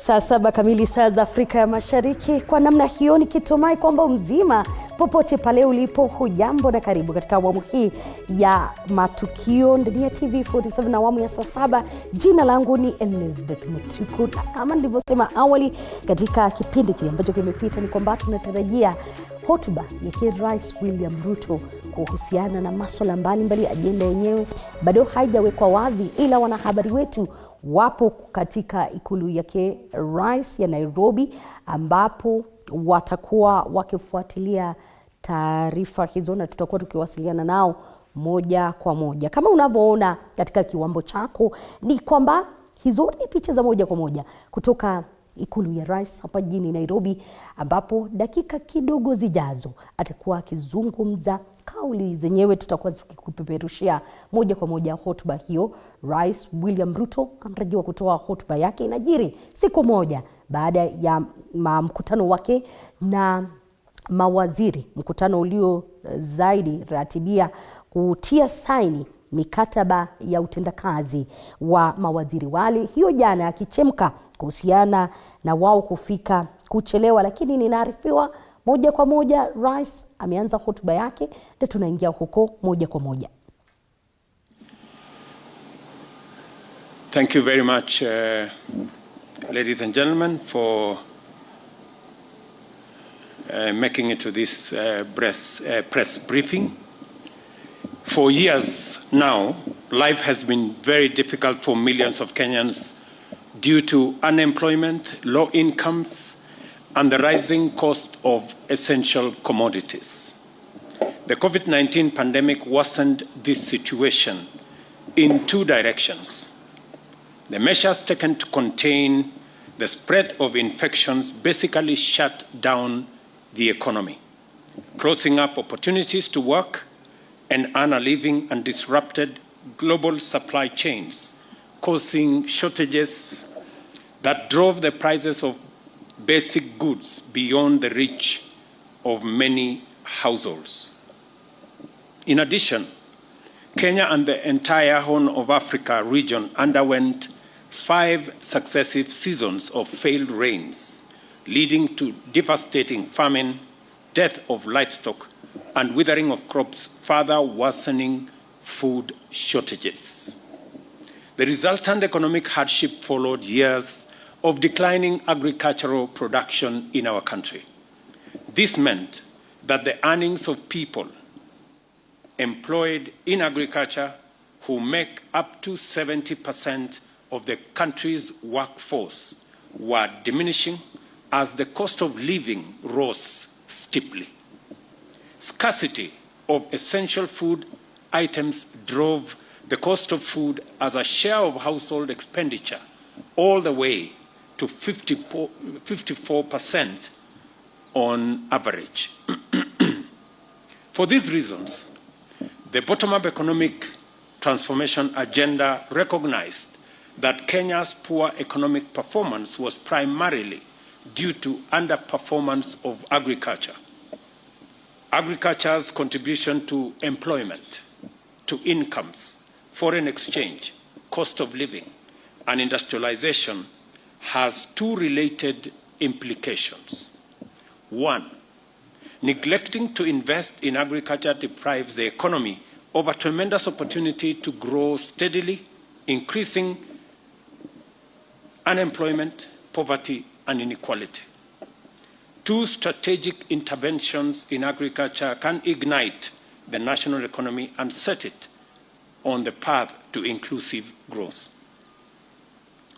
Saa 7 kamili saa za Afrika ya Mashariki. Kwa namna hiyo nikitumai kwamba mzima popote pale ulipo, hujambo na karibu katika awamu hii ya matukio ndani ya TV47 na awamu ya saa 7. Jina langu ni Elizabeth Mutuku. Kama nilivyosema awali katika kipindi kile ambacho kimepita, ni kwamba tunatarajia hotuba ya Rais William Ruto kuhusiana na masuala mbalimbali. Ajenda yenyewe bado haijawekwa wazi, ila wanahabari wetu wapo katika ikulu yake Rais ya Nairobi, ambapo watakuwa wakifuatilia taarifa hizo na tutakuwa tukiwasiliana nao moja kwa moja. Kama unavyoona katika kiwambo chako, ni kwamba hizo ni picha za moja kwa moja kutoka ikulu ya Rais hapa jijini Nairobi, ambapo dakika kidogo zijazo atakuwa akizungumza. Kauli zenyewe tutakuwa tukikupeperushia moja kwa moja hotuba hiyo. Rais William Ruto anatarajiwa kutoa hotuba yake, inajiri siku moja baada ya mkutano wake na mawaziri, mkutano ulio zaidi ratibia kutia saini mikataba ya utendakazi wa mawaziri wale, hiyo jana akichemka kuhusiana na wao kufika kuchelewa, lakini ninaarifiwa moja kwa moja Rais ameanza hotuba yake na tunaingia huko moja kwa moja. Thank you very much, ladies and gentlemen, for making it to this press briefing. For years now, life has been very difficult for millions of Kenyans due to unemployment, low incomes, and the rising cost of essential commodities. The COVID-19 pandemic worsened this situation in two directions. The measures taken to contain the spread of infections basically shut down the economy, closing up opportunities to work and earn a living, and disrupted global supply chains, causing shortages that drove the prices of basic goods beyond the reach of many households. In addition, Kenya and the entire Horn of Africa region underwent 5 successive seasons of failed rains, leading to devastating famine, death of livestock, and withering of crops, further worsening food shortages. The resultant economic hardship followed years of declining agricultural production in our country. This meant that the earnings of people employed in agriculture, who make up to 70% of the country's workforce, were diminishing as the cost of living rose steeply. Scarcity of essential food items drove the cost of food as a share of household expenditure all the way to 54% on average. For these reasons, the bottom-up economic transformation agenda recognized that Kenya's poor economic performance was primarily due to underperformance of agriculture. Agriculture's contribution to employment, to incomes, foreign exchange, cost of living, and industrialization has 2 related implications. 1, neglecting to invest in agriculture deprives the economy of a tremendous opportunity to grow steadily, increasing unemployment, poverty, and inequality. 2, strategic interventions in agriculture can ignite the national economy and set it on the path to inclusive growth.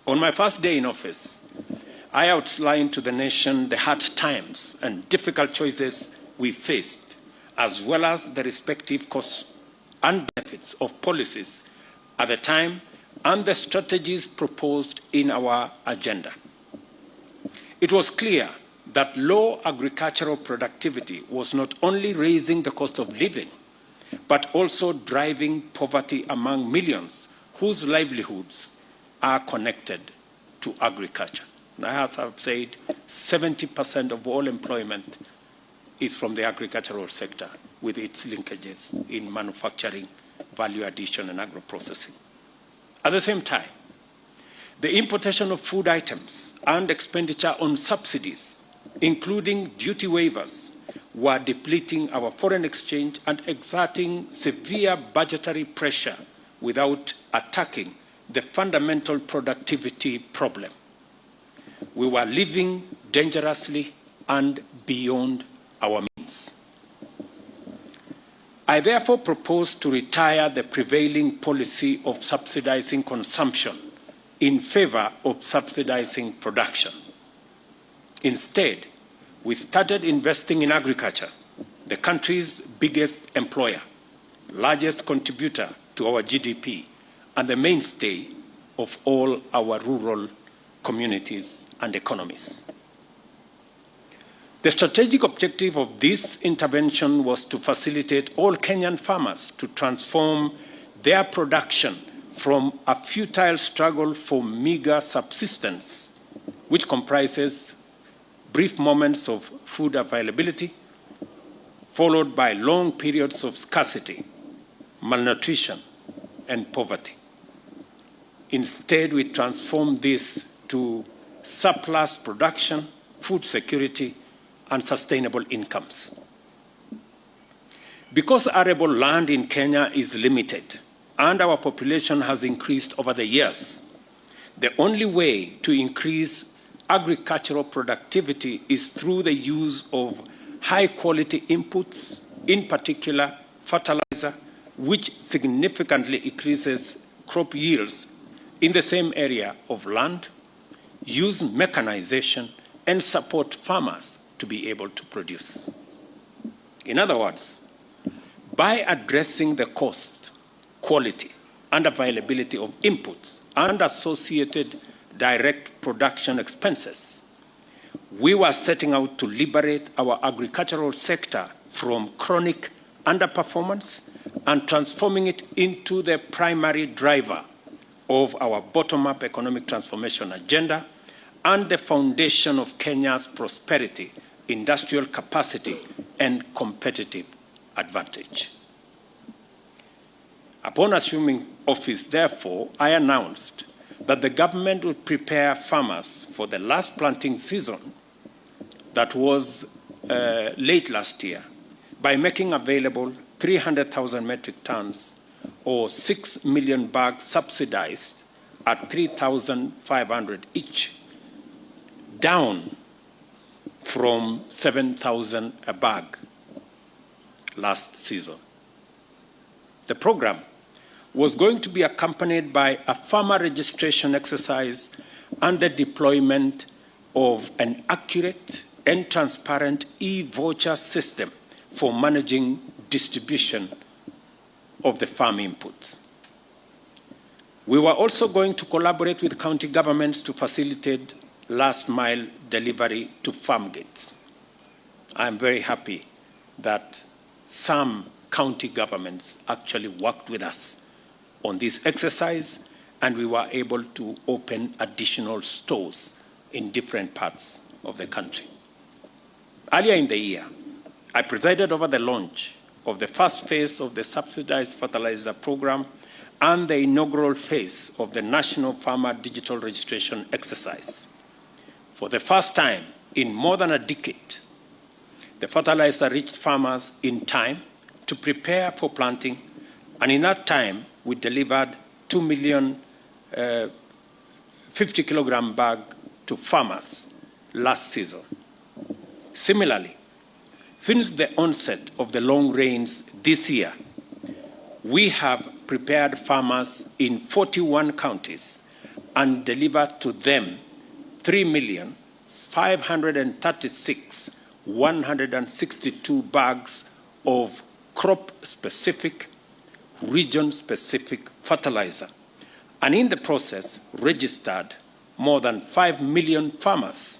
On my first day in office, I outlined to the nation the hard times and difficult choices we faced, as well as the respective costs and benefits of policies at the time and the strategies proposed in our agenda. It was clear that low agricultural productivity was not only raising the cost of living, but also driving poverty among millions whose livelihoods are connected to agriculture. As I've said, 70% of all employment is from the agricultural sector, with its linkages in manufacturing, value addition, and agro-processing. At the same time, The importation of food items and expenditure on subsidies, including duty waivers, were depleting our foreign exchange and exerting severe budgetary pressure without attacking the fundamental productivity problem. We were living dangerously and beyond our means. I therefore propose to retire the prevailing policy of subsidizing consumption in favor of subsidizing production. Instead, we started investing in agriculture, the country's biggest employer, largest contributor to our GDP, and the mainstay of all our rural communities and economies. The strategic objective of this intervention was to facilitate all Kenyan farmers to transform their production from a futile struggle for meager subsistence, which comprises brief moments of food availability, followed by long periods of scarcity, malnutrition, and poverty. Instead, we transformed this to surplus production, food security, and sustainable incomes. Because arable land in Kenya is limited and our population has increased over the years, the only way to increase agricultural productivity is through the use of high-quality inputs, in particular fertilizer, which significantly increases crop yields in the same area of land, use mechanization, and support farmers to be able to produce. In other words, by addressing the cost, quality, and availability of inputs and associated direct production expenses, we were setting out to liberate our agricultural sector from chronic underperformance and transforming it into the primary driver of our bottom-up economic transformation agenda and the foundation of Kenya's prosperity, industrial capacity, and competitive advantage. Upon assuming office, therefore, I announced that the government would prepare farmers for the last planting season that was late last year by making available 300,000 metric tons or 6 million bags subsidized at 3,500 each, down from 7,000 a bag last season. The program was going to be accompanied by a farmer registration exercise and the deployment of an accurate and transparent e-voucher system for managing distribution of the farm inputs. We were also going to collaborate with county governments to facilitate last-mile delivery to farm gates. I'm very happy that some county governments actually worked with us on this exercise, and we were able to open additional stores in different parts of the country. Earlier in the year, I presided over the launch of the first phase of the subsidized fertilizer program and the inaugural phase of the National Farmer Digital Registration exercise. For the first time in more than a decade, the fertilizer reached farmers in time to prepare for planting, and in that time, we delivered 2 million 50-kilogram bag to farmers last season. Similarly, since the onset of the long rains this year, we have prepared farmers in 41 counties and delivered to them 3,536,162 bags of crop-specific, region-specific fertilizer, and in the process registered more than 5 million farmers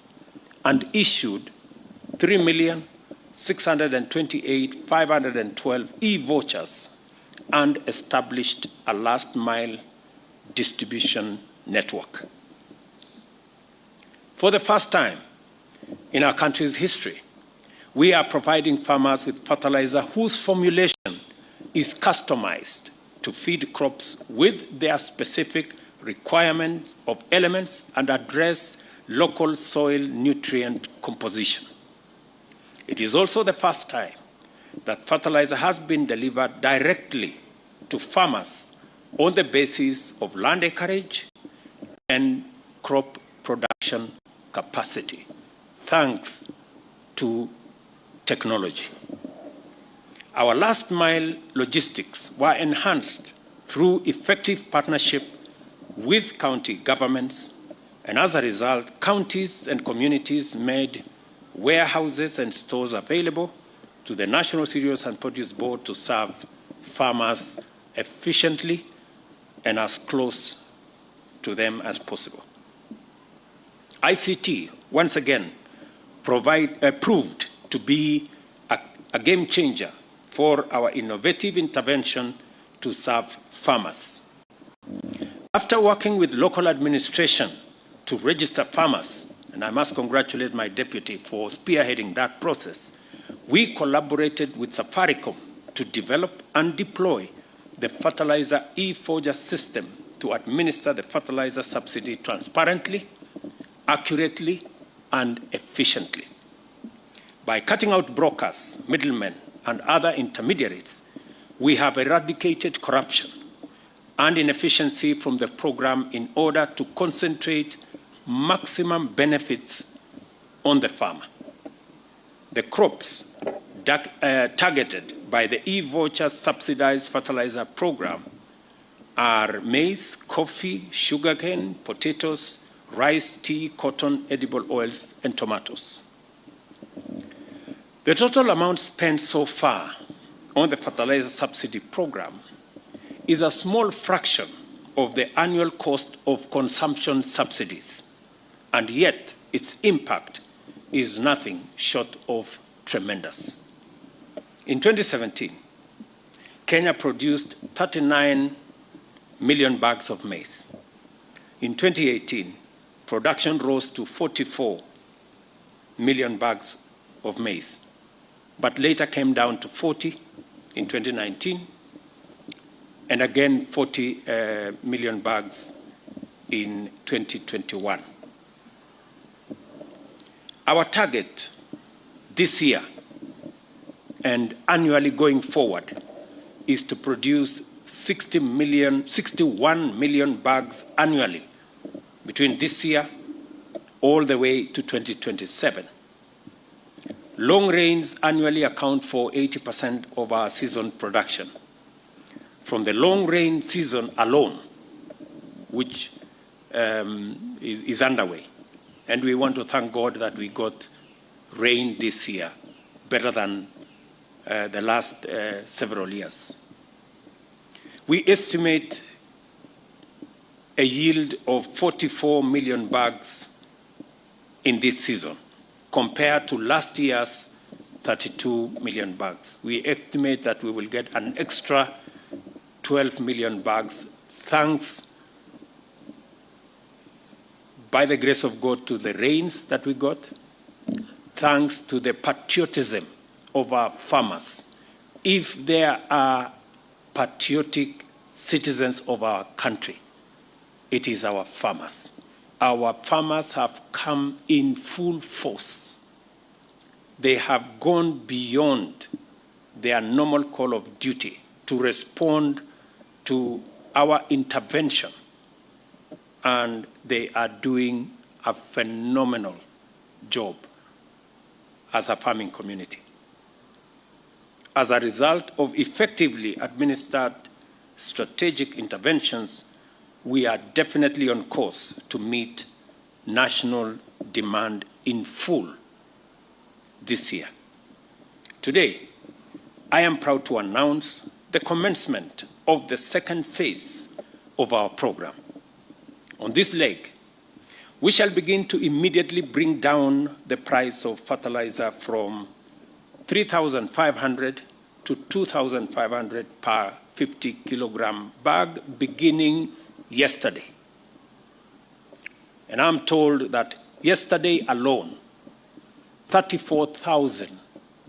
and issued 3,628,512 e-vouchers and established a last-mile distribution network. For the first time in our country's history, we are providing farmers with fertilizer whose formulation is customized to feed crops with their specific requirements of elements and address local soil nutrient composition. It is also the first time that fertilizer has been delivered directly to farmers on the basis of land acreage and crop production capacity, thanks to technology. Our last mile logistics were enhanced through effective partnership with county governments, and as a result, counties and communities made warehouses and stores available to the National Cereals and Produce Board to serve farmers efficiently and as close to them as possible. ICT, once again, proved to be a game changer for our innovative intervention to serve farmers. After working with local administration to register farmers, and I must congratulate my deputy for spearheading that process, we collaborated with Safaricom to develop and deploy the fertilizer e-forger system to administer the fertilizer subsidy transparently, accurately, and efficiently. By cutting out brokers, middlemen, and other intermediaries, we have eradicated corruption and inefficiency from the program in order to concentrate maximum benefits on the farmer. The crops targeted by the e-voucher subsidized fertilizer program are maize, coffee, sugarcane, potatoes, rice, tea, cotton, edible oils, and tomatoes. The total amount spent so far on the fertilizer subsidy program is a small fraction of the annual cost of consumption subsidies, and yet its impact is nothing short of tremendous. In 2017, Kenya produced 39 million bags of maize. In 2018, production rose to 44 million bags of maize, but later came down to 40 in 2019, and again 40 million bags in 2021. Our target this year and annually going forward is to produce 61 million bags annually between this year all the way to 2027. Long rains annually account for 80% of our season production. From the long rain season alone, which is underway, and we want to thank God that we got rain this year, better than the last several years. We estimate a yield of 44 million bags in this season, compared to last year's 32 million bags. We estimate that we will get an extra 12 million bags, thanks, by the grace of God, to the rains that we got, thanks to the patriotism of our farmers. If there are patriotic citizens of our country, it is our farmers. Our farmers have come in full force. They have gone beyond their normal call of duty to respond to our intervention, and they are doing a phenomenal job as a farming community. As a result of effectively administered strategic interventions, we are definitely on course to meet national demand in full this year. Today, I am proud to announce the commencement of the second phase of our program. On this leg, we shall begin to immediately bring down the price of fertilizer from 3,500 to 2,500 per 50 kilogram bag beginning yesterday. And I'm told that yesterday alone, 34,000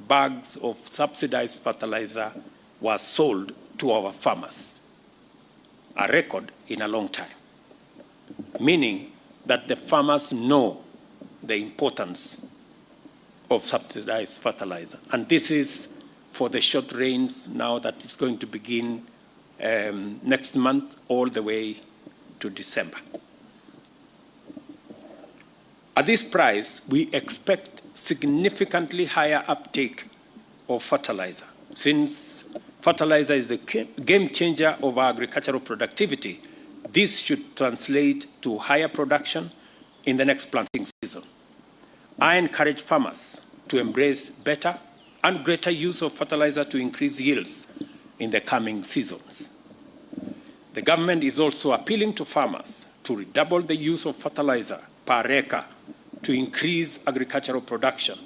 bags of subsidized fertilizer were sold to our farmers, a record in a long time. meaning that the farmers know the importance of subsidized fertilizer. And this is for the short rains now that it's going to begin next month all the way to December. At this price, we expect significantly higher uptake of fertilizer. Since fertilizer is the game changer of our agricultural productivity, this should translate to higher production in the next planting season. I encourage farmers to embrace better and greater use of fertilizer to increase yields in the coming seasons. The government is also appealing to farmers to redouble the use of fertilizer per acre to increase agricultural production.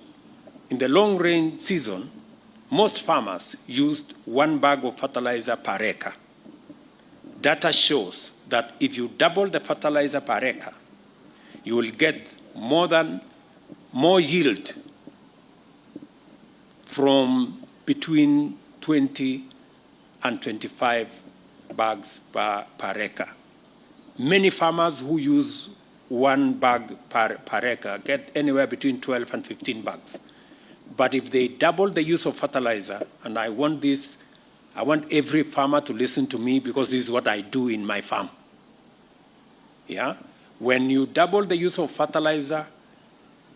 In the long rain season, most farmers used 1 bag of fertilizer per acre. Data shows that if you double the fertilizer per acre, you will get more yield from between 20 and 25 bags per acre. Many farmers who use 1 bag per acre get anywhere between 12 and 15 bags. But if they double the use of fertilizer, and I want every farmer to listen to me because this is what I do in my farm. Yeah? When you double the use of fertilizer,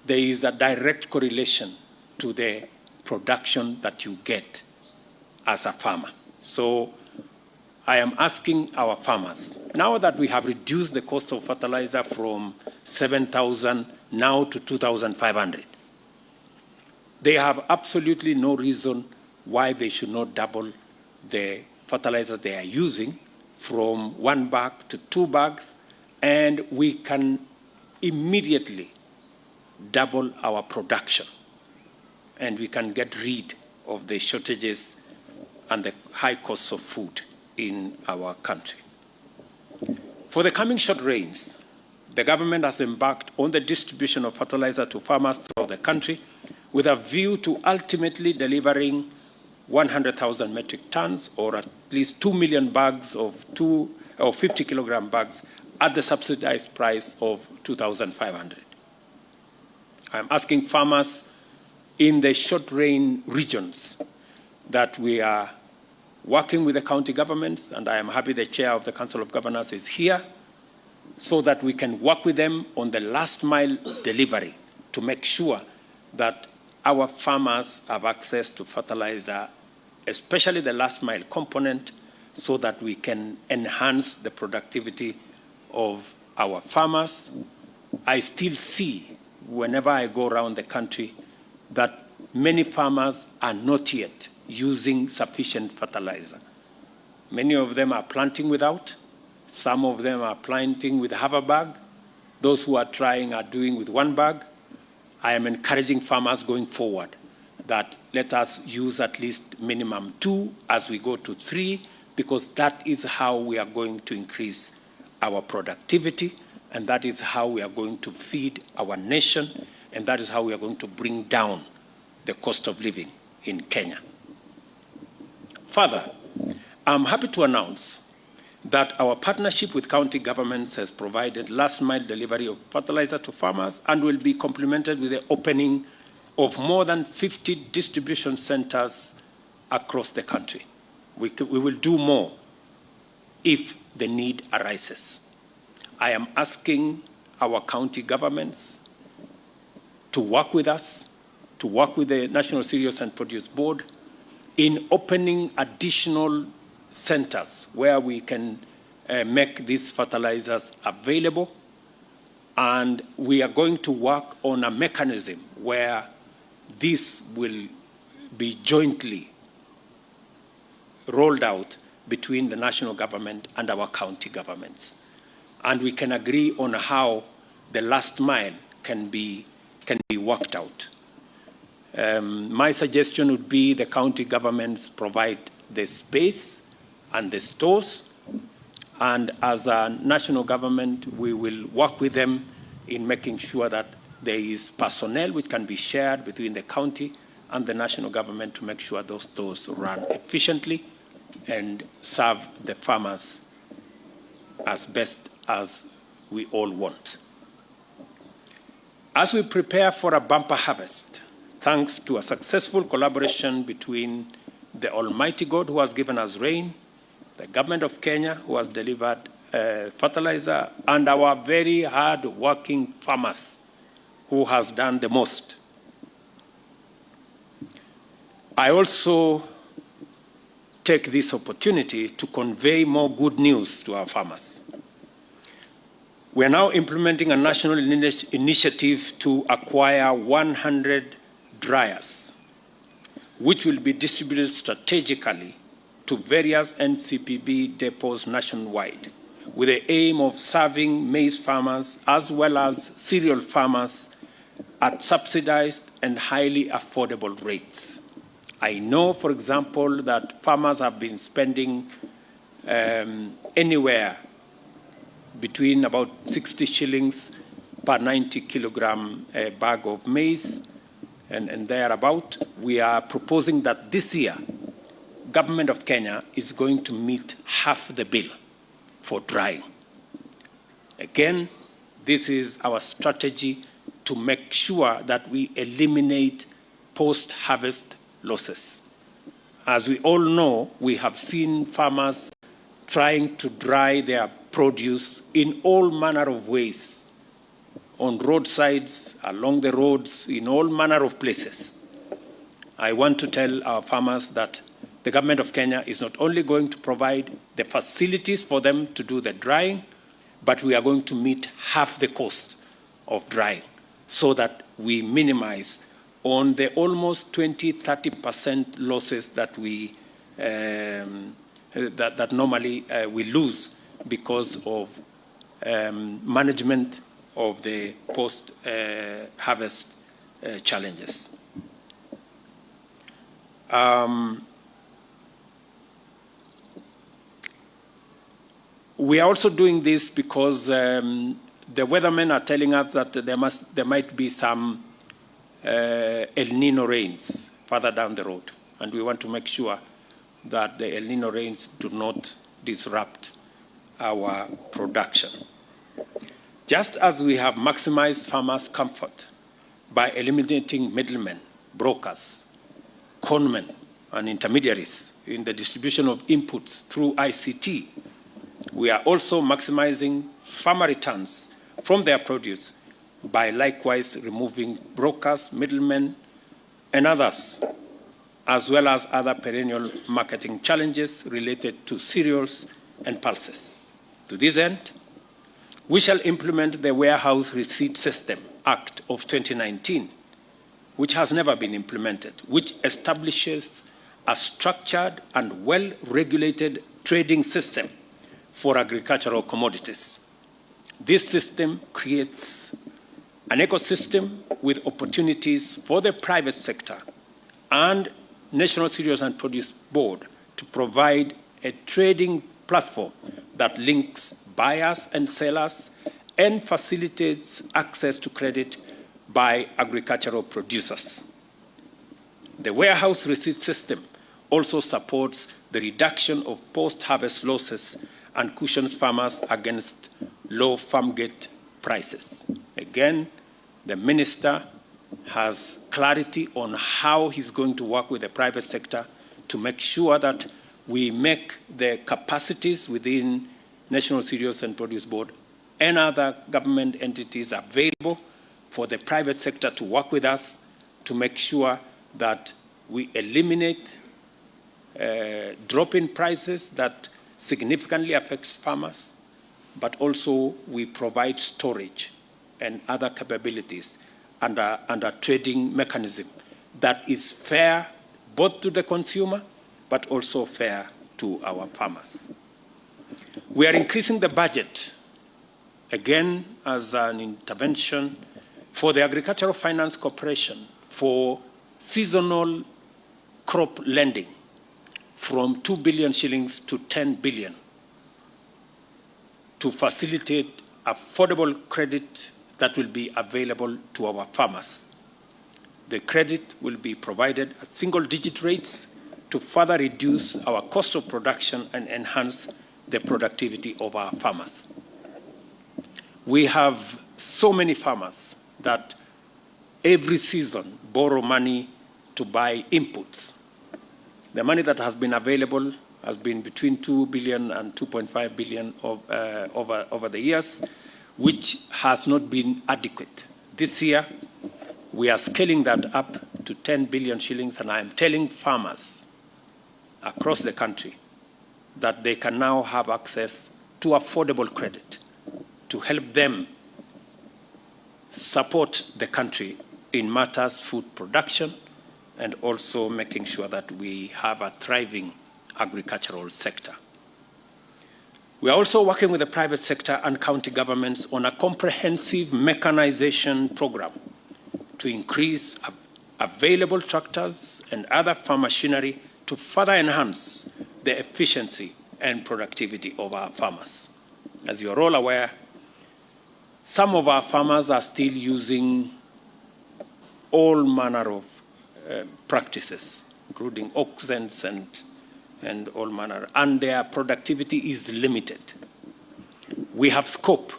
there is a direct correlation to the production that you get as a farmer. So I am asking our farmers, now that we have reduced the cost of fertilizer from 7,000 now to 2,500, they have absolutely no reason why they should not double the fertilizer they are using from 1 bag to 2 bags, and we can immediately double our production, and we can get rid of the shortages and the high costs of food in our country. For the coming short rains, the government has embarked on the distribution of fertilizer to farmers throughout the country with a view to ultimately delivering 100,000 metric tons, or at least 2 million bags of 50 kilogram bags at the subsidized price of 2,500. I'm asking farmers in the short rain regions that we are working with the county governments, and I am happy the chair of the Council of Governors is here, so that we can work with them on the last mile delivery to make sure that our farmers have access to fertilizer, especially the last mile component, so that we can enhance the productivity of our farmers. I still see, whenever I go around the country, that many farmers are not yet using sufficient fertilizer. Many of them are planting without. Some of them are planting with half a bag. Those who are trying are doing with 1 bag. I am encouraging farmers going forward that let us use at least minimum 2 as we go to 3, because that is how we are going to increase our productivity, and that is how we are going to feed our nation, and that is how we are going to bring down the cost of living in Kenya. Further, I'm happy to announce that our partnership with county governments has provided last-mile delivery of fertilizer to farmers and will be complemented with the opening of more than 50 distribution centers across the country. We will do more if the need arises. I am asking our county governments to work with us, to work with the National Cereals and Produce Board in opening additional centers where we can make these fertilizers available. And we are going to work on a mechanism where this will be jointly rolled out between the national government and our county governments. And we can agree on how the last mile can be worked out. My suggestion would be the county governments provide the space and the stores, and as a national government, we will work with them in making sure that there is personnel which can be shared between the county and the national government to make sure those stores run efficiently and serve the farmers as best as we all want. As we prepare for a bumper harvest, thanks to a successful collaboration between the Almighty God who has given us rain, the government of Kenya who has delivered fertilizer, and our very hard-working farmers who has done the most. I also take this opportunity to convey more good news to our farmers. We are now implementing a national initiative to acquire 100 dryers, which will be distributed strategically to various NCPB depots nationwide, with the aim of serving maize farmers as well as cereal farmers at subsidized and highly affordable rates. I know, for example, that farmers have been spending anywhere between about 60 shillings per 90 kilogram bag of maize and thereabout. We are proposing that this year, Government of Kenya is going to meet half the bill for drying. Again, this is our strategy to make sure that we eliminate post-harvest losses. As we all know, we have seen farmers trying to dry their produce in all manner of ways, on roadsides, along the roads, in all manner of places. I want to tell our farmers that the government of Kenya is not only going to provide the facilities for them to do the drying, but we are going to meet half the cost of drying so that we minimize on the almost 20-30% losses that we that normally we lose because of management of the post-harvest challenges. We are also doing this because the weathermen are telling us that there might be some El Nino rains further down the road, and we want to make sure that the El Nino rains do not disrupt our production. Just as we have maximized farmers' comfort by eliminating middlemen, brokers, conmen, and intermediaries in the distribution of inputs through ICT, we are also maximizing farmer returns from their produce by likewise removing brokers, middlemen, and others, as well as other perennial marketing challenges related to cereals and pulses. To this end, we shall implement the Warehouse Receipt System Act of 2019, which has never been implemented, which establishes a structured and well-regulated trading system for agricultural commodities. This system creates an ecosystem with opportunities for the private sector and National Cereals and Produce Board to provide a trading platform that links buyers and sellers and facilitates access to credit by agricultural producers. The warehouse receipt system also supports the reduction of post-harvest losses and cushions farmers against low farm gate prices. Again, the minister has clarity on how he's going to work with the private sector to make sure that we make the capacities within National Cereals and Produce Board and other government entities available for the private sector to work with us to make sure that we eliminate drop in prices that significantly affects farmers, but also we provide storage and other capabilities and a trading mechanism that is fair both to the consumer, but also fair to our farmers. We are increasing the budget, again, as an intervention for the Agricultural Finance Corporation for seasonal crop lending from 2 billion shillings to 10 billion to facilitate affordable credit that will be available to our farmers. The credit will be provided at single-digit rates to further reduce our cost of production and enhance the productivity of our farmers. We have so many farmers that every season borrow money to buy inputs. The money that has been available has been between 2 billion and 2.5 billion over the years, which has not been adequate. This year, we are scaling that up to 10 billion shillings, and I am telling farmers across the country that they can now have access to affordable credit to help them support the country in matters food production and also making sure that we have a thriving agricultural sector. We are also working with the private sector and county governments on a comprehensive mechanization program to increase available tractors and other farm machinery to further enhance the efficiency and productivity of our farmers. As you are all aware, some of our farmers are still using all manner of practices, including auctions and all manner, and their productivity is limited. We have scope.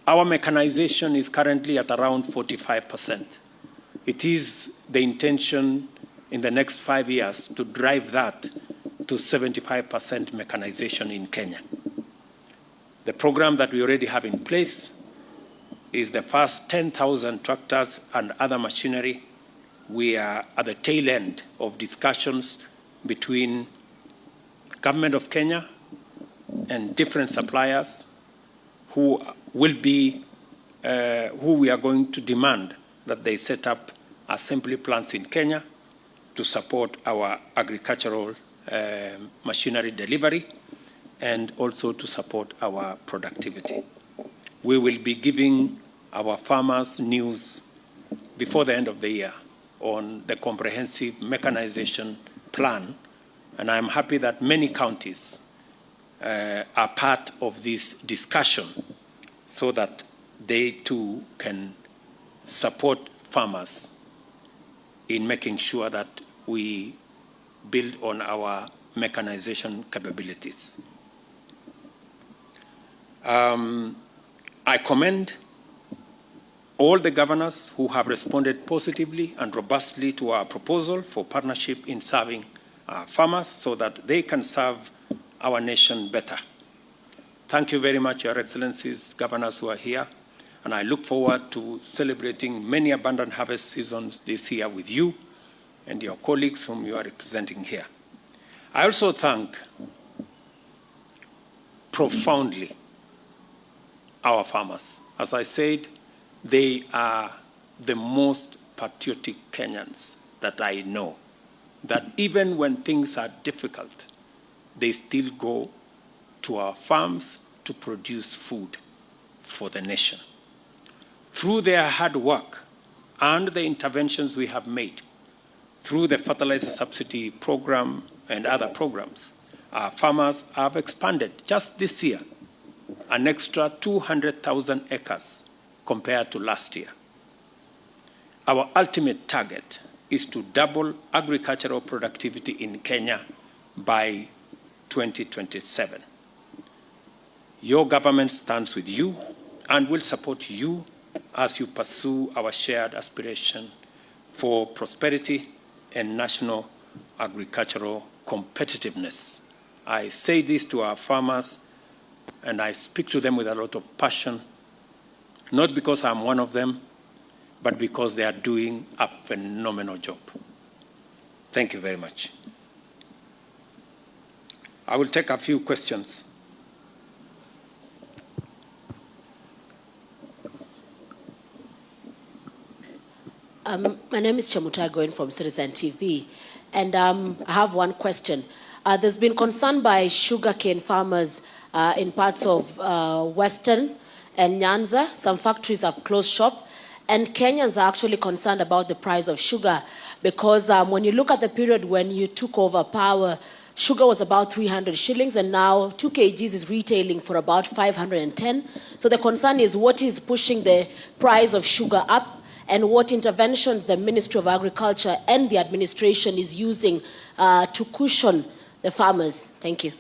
Our mechanization is currently at around 45%. It is the intention in the next 5 years to drive that to 75% mechanization in Kenya. The program that we already have in place is the first 10,000 tractors and other machinery. We are at the tail end of discussions between Government of Kenya and different suppliers who will be, who we are going to demand that they set up assembly plants in Kenya to support our agricultural machinery delivery and also to support our productivity. We will be giving our farmers news before the end of the year on the comprehensive mechanization plan, and I'm happy that many counties are part of this discussion so that they too can support farmers in making sure that we build on our mechanization capabilities. I commend all the governors who have responded positively and robustly to our proposal for partnership in serving farmers so that they can serve our nation better. Thank you very much, Your Excellencies, governors who are here, and I look forward to celebrating many abundant harvest seasons this year with you and your colleagues whom you are representing here. I also thank profoundly our farmers. As I said, they are the most patriotic Kenyans that I know, that even when things are difficult, they still go to our farms to produce food for the nation. Through their hard work and the interventions we have made, through the fertilizer subsidy program and other programs, our farmers have expanded just this year an extra 200,000 acres compared to last year. Our ultimate target is to double agricultural productivity in Kenya by 2027. Your government stands with you and will support you as you pursue our shared aspiration for prosperity and national agricultural competitiveness. I say this to our farmers, and I speak to them with a lot of passion, not because I'm one of them, but because they are doing a phenomenal job. Thank you very much. I will take a few questions. My name is Chemutai Goin from Citizen TV, and I have one question. There's been concern by sugarcane farmers in parts of Western and Nyanza. Some factories have closed shop, and Kenyans are actually concerned about the price of sugar because when you look at the period when you took over power, sugar was about 300 shillings, and now 2 kgs is retailing for about 510. So the concern is what is pushing the price of sugar up, and what interventions the Ministry of Agriculture and the administration is using to cushion the farmers. Thank you.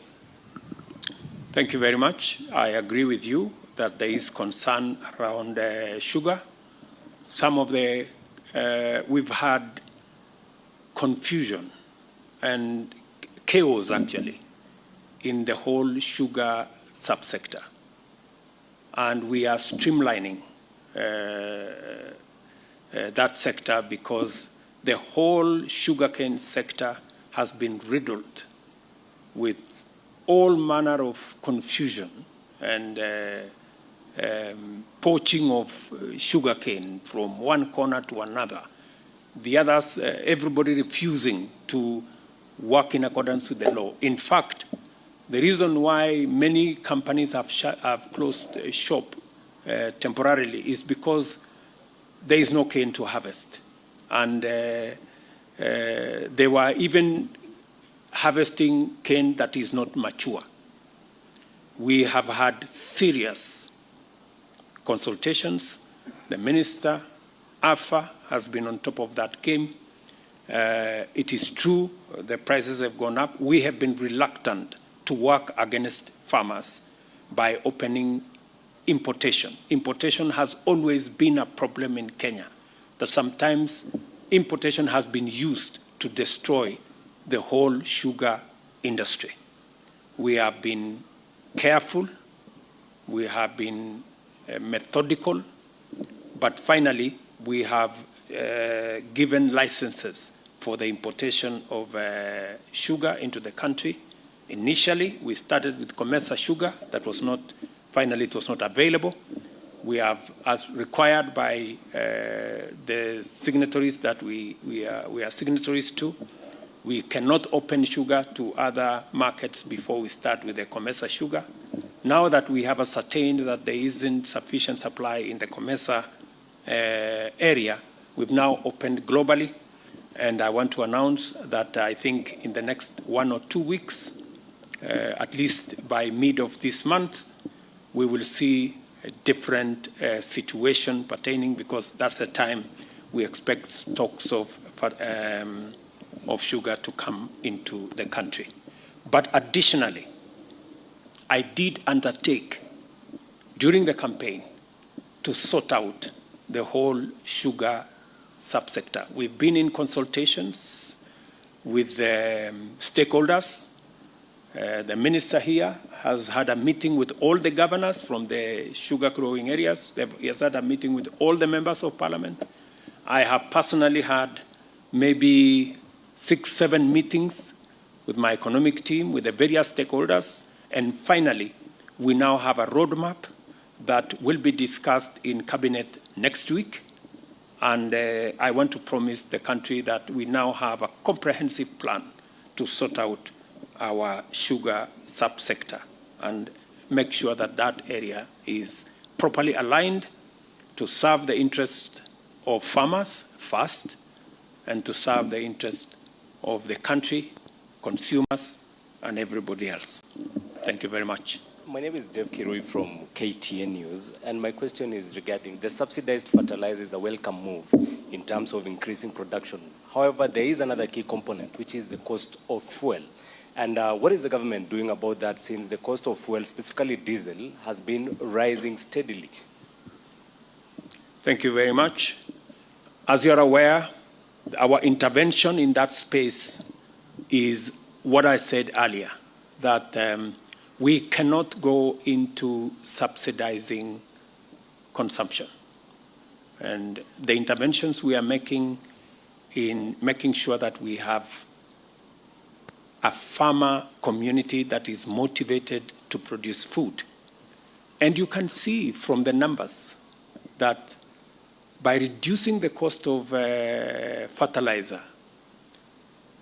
Thank you very much. I agree with you. that there is concern around sugar. Some of the, we've had confusion and chaos actually in the whole sugar subsector. And we are streamlining that sector because the whole sugarcane sector has been riddled with all manner of confusion and poaching of sugarcane from one corner to another. The others, everybody refusing to work in accordance with the law. In fact, the reason why many companies have closed shop temporarily is because there is no cane to harvest. And they were even harvesting cane that is not mature. We have had serious consultations. The minister, AFA, has been on top of that game. It is true, the prices have gone up. We have been reluctant to work against farmers by opening importation. Importation has always been a problem in Kenya, that sometimes importation has been used to destroy the whole sugar industry. We have been careful, we have been methodical, but finally we have given licenses for the importation of sugar into the country. Initially, we started with Comesa sugar. That was not, finally it was not available. We have, as required by the signatories that we are signatories to, we cannot open sugar to other markets before we start with the Comesa sugar. Now that we have ascertained that there isn't sufficient supply in the Comesa area, we've now opened globally. And I want to announce that I think in the next 1 or 2 weeks, at least by mid of this month, we will see a different situation pertaining, because that's the time we expect stocks of sugar to come into the country. But additionally, I did undertake during the campaign to sort out the whole sugar subsector. We've been in consultations with the stakeholders. The minister here has had a meeting with all the governors from the sugar growing areas. He has had a meeting with all the members of parliament. I have personally had maybe 6-7 meetings with my economic team, with the various stakeholders. And finally, we now have a roadmap that will be discussed in cabinet next week. And I want to promise the country that we now have a comprehensive plan to sort out our sugar subsector and make sure that that area is properly aligned to serve the interest of farmers first and to serve the interest of the country, consumers, and everybody else. Thank you very much. My name is Jeff Kirui from KTN News, and my question is regarding the subsidized fertilizer is a welcome move in terms of increasing production. However, there is another key component, which is the cost of fuel. And what is the government doing about that, since the cost of fuel, specifically diesel, has been rising steadily? Thank you very much. As you're aware, our intervention in that space is what I said earlier, that we cannot go into subsidizing consumption. And the interventions we are making in making sure that we have a farmer community that is motivated to produce food. And you can see from the numbers that by reducing the cost of fertilizer,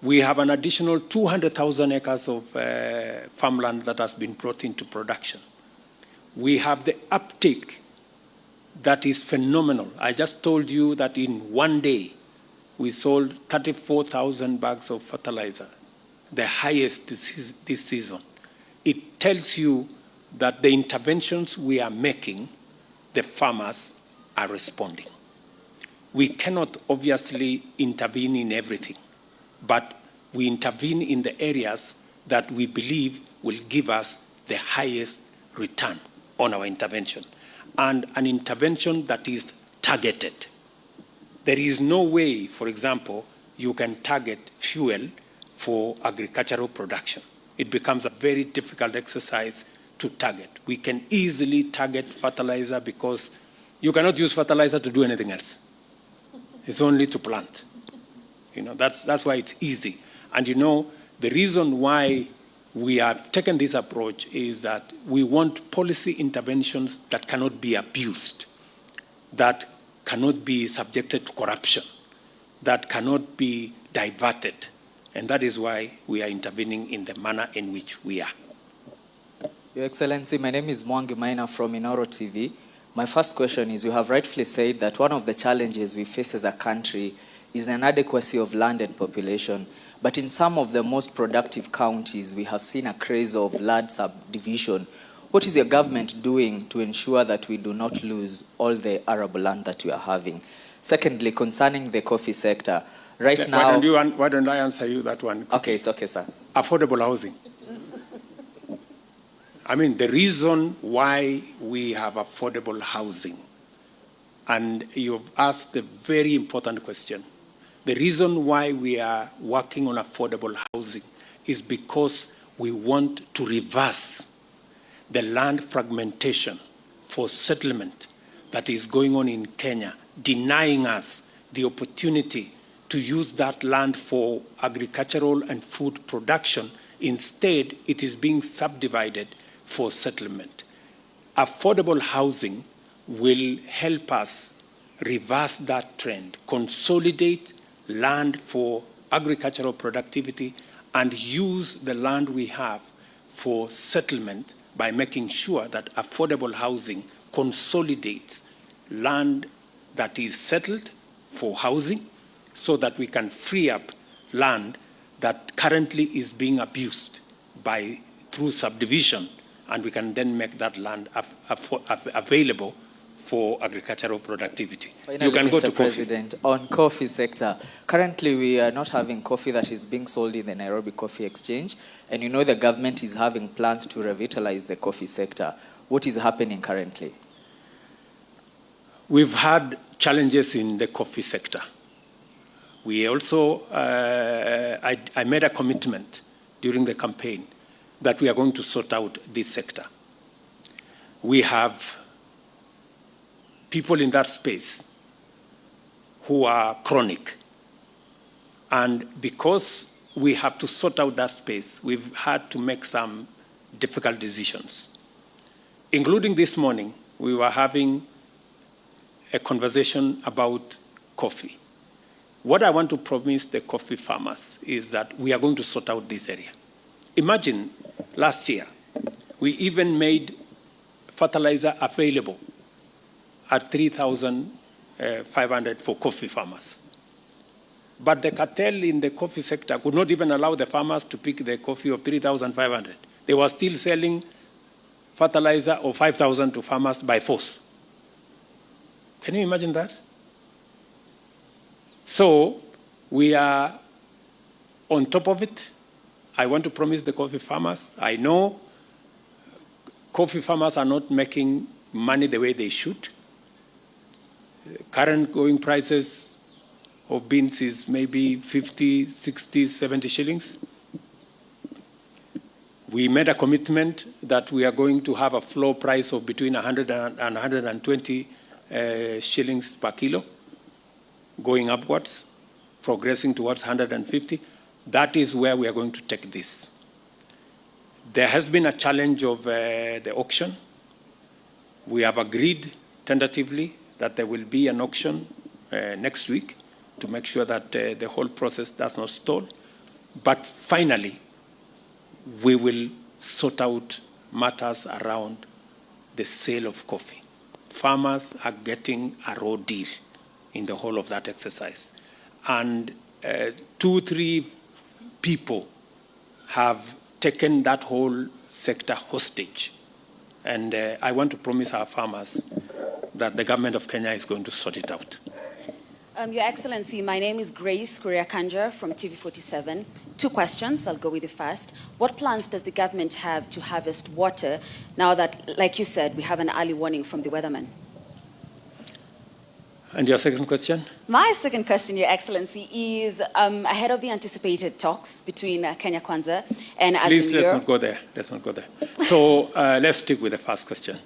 we have an additional 200,000 acres of farmland that has been brought into production. We have the uptake that is phenomenal. I just told you that in one day, we sold 34,000 bags of fertilizer, the highest this season. It tells you that the interventions we are making, the farmers are responding. We cannot obviously intervene in everything, but we intervene in the areas that we believe will give us the highest return on our intervention, and an intervention that is targeted. There is no way, for example, you can target fuel for agricultural production. It becomes a very difficult exercise to target. We can easily target fertilizer because you cannot use fertilizer to do anything else. It's only to plant. That's why it's easy. And the reason why we have taken this approach is that we want policy interventions that cannot be abused, that cannot be subjected to corruption, that cannot be diverted. And that is why we are intervening in the manner in which we are. Your Excellency, my name is Mwangi Maina from Inoro TV. My first question is, you have rightfully said that one of the challenges we face as a country is an inadequacy of land and population. But in some of the most productive counties, we have seen a craze of land subdivision. What is your government doing to ensure that we do not lose all the arable land that we are having? Secondly, concerning the coffee sector, right now... Why don't I answer you that one? Okay, it's okay, sir. Affordable housing. I mean, the reason why we have affordable housing, and you've asked a very important question, the reason why we are working on affordable housing is because we want to reverse the land fragmentation for settlement that is going on in Kenya, denying us the opportunity to use that land for agricultural and food production. Instead, it is being subdivided for settlement. Affordable housing will help us reverse that trend, consolidate land for agricultural productivity, and use the land we have for settlement by making sure that affordable housing consolidates land that is settled for housing so that we can free up land that currently is being abused through subdivision, and we can then make that land available for agricultural productivity. Finally, you can Mr. go to President, coffee. on coffee sector, currently we are not having coffee that is being sold in the Nairobi Coffee Exchange, and the government is having plans to revitalize the coffee sector. What is happening currently? We've had challenges in the coffee sector. We also, I made a commitment during the campaign that we are going to sort out this sector. We have people in that space who are chronic. And because we have to sort out that space, we've had to make some difficult decisions. Including this morning, we were having a conversation about coffee. What I want to promise the coffee farmers is that we are going to sort out this area. Imagine last year, we even made fertilizer available at 3,500 for coffee farmers. But the cartel in the coffee sector could not even allow the farmers to pick the coffee of 3,500. They were still selling fertilizer of 5,000 to farmers by force. Can you imagine that? So we are on top of it. I want to promise the coffee farmers, I know coffee farmers are not making money the way they should. Current going prices of beans is maybe 50, 60, 70 shillings. We made a commitment that we are going to have a floor price of between 100 and 120 shillings per kilo, going upwards, progressing towards 150. That is where we are going to take this. There has been a challenge of the auction. We have agreed tentatively that there will be an auction next week to make sure that the whole process does not stall. But finally, we will sort out matters around the sale of coffee. Farmers are getting a raw deal in the whole of that exercise. And 2-3 people have taken that whole sector hostage. And I want to promise our farmers that the government of Kenya is going to sort it out. Your Excellency, my name is Grace Kuriakanja from TV47. 2 questions, I'll go with the first. What plans does the government have to harvest water now that, like you said, we have an early warning from the weatherman? And your second question? My second question, Your Excellency, is ahead of the anticipated talks between Kenya Kwanza and Azimio. Please, let's not go there. Let's not go there. So let's stick with the first question.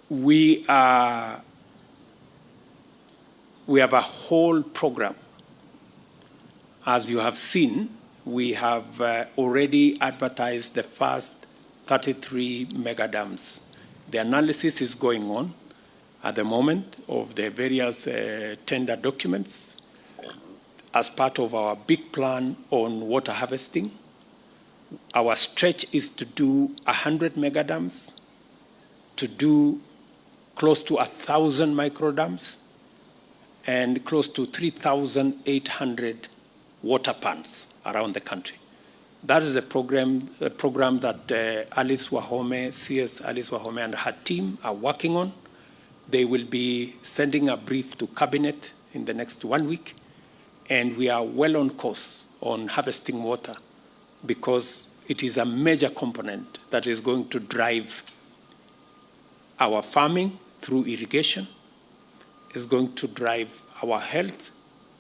We have a whole program. As you have seen, we have already advertised the first 33 mega dams. The analysis is going on at the moment of the various tender documents as part of our big plan on water harvesting. Our stretch is to do 100 mega dams, to do close to 1,000 micro dams, and close to 3,800 water ponds around the country. That is a program that Alice Wahome, CS Alice Wahome and her team are working on. They will be sending a brief to Cabinet in the next 1 week, and we are well on course on harvesting water because it is a major component that is going to drive our farming through irrigation, is going to drive our health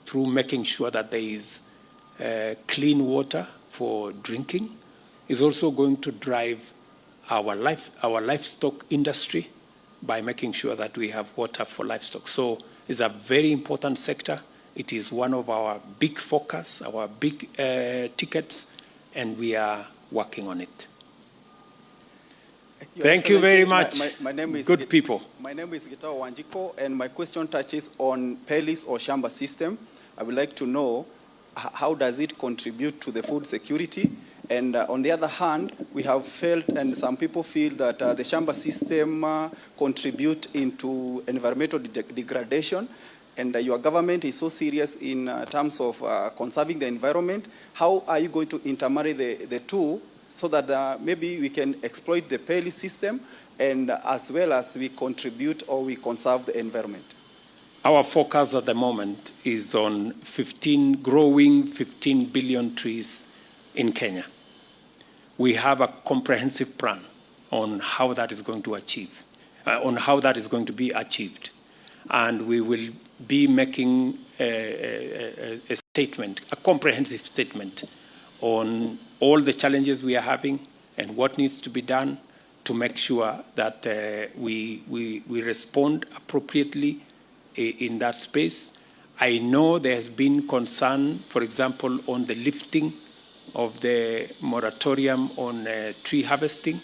through making sure that there is clean water for drinking, is also going to drive our livestock industry by making sure that we have water for livestock. So it's a very important sector. It is one of our big focus, our big tickets, and we are working on it. Thank you very much. My name is good people. My name is Gitao Wanjiko, and my question touches on Pelis or Shamba system. I would like to know how does it contribute to the food security? And on the other hand, we have felt, and some people feel that the Shamba system contribute into environmental degradation. And your government is so serious in terms of conserving the environment. How are you going to intermarry the two so that maybe we can exploit the Peli system and as well as we contribute or we conserve the environment? Our focus at the moment is on growing 15 billion trees in Kenya. We have a comprehensive plan on how that is going to be achieved. And we will be making a statement, a comprehensive statement on all the challenges we are having and what needs to be done to make sure that we respond appropriately in that space. I know there has been concern, for example, on the lifting of the moratorium on tree harvesting.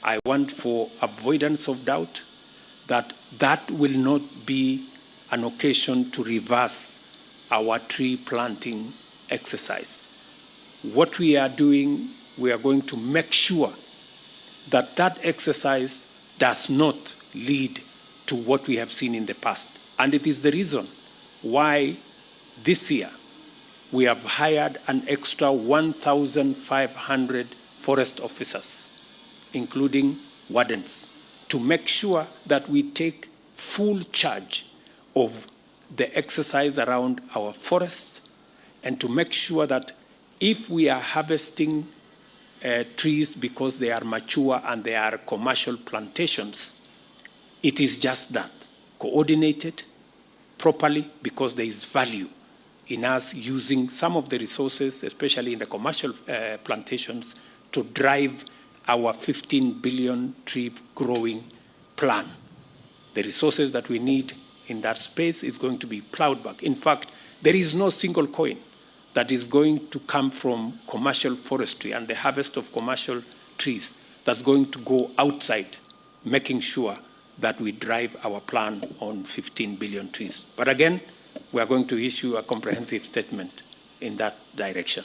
I want, for avoidance of doubt, that will not be an occasion to reverse our tree planting exercise. What we are doing, we are going to make sure that that exercise does not lead to what we have seen in the past. And it is the reason why this year we have hired an extra 1,500 forest officers, including wardens, to make sure that we take full charge of the exercise around our forests and to make sure that if we are harvesting trees because they are mature and they are commercial plantations, it is just that, coordinated properly, because there is value in us using some of the resources, especially in the commercial plantations, to drive our 15 billion tree growing plan. The resources that we need in that space is going to be plowed back. In fact, there is no single coin that is going to come from commercial forestry and the harvest of commercial trees that's going to go outside, making sure that we drive our plan on 15 billion trees. But again, we are going to issue a comprehensive statement in that direction.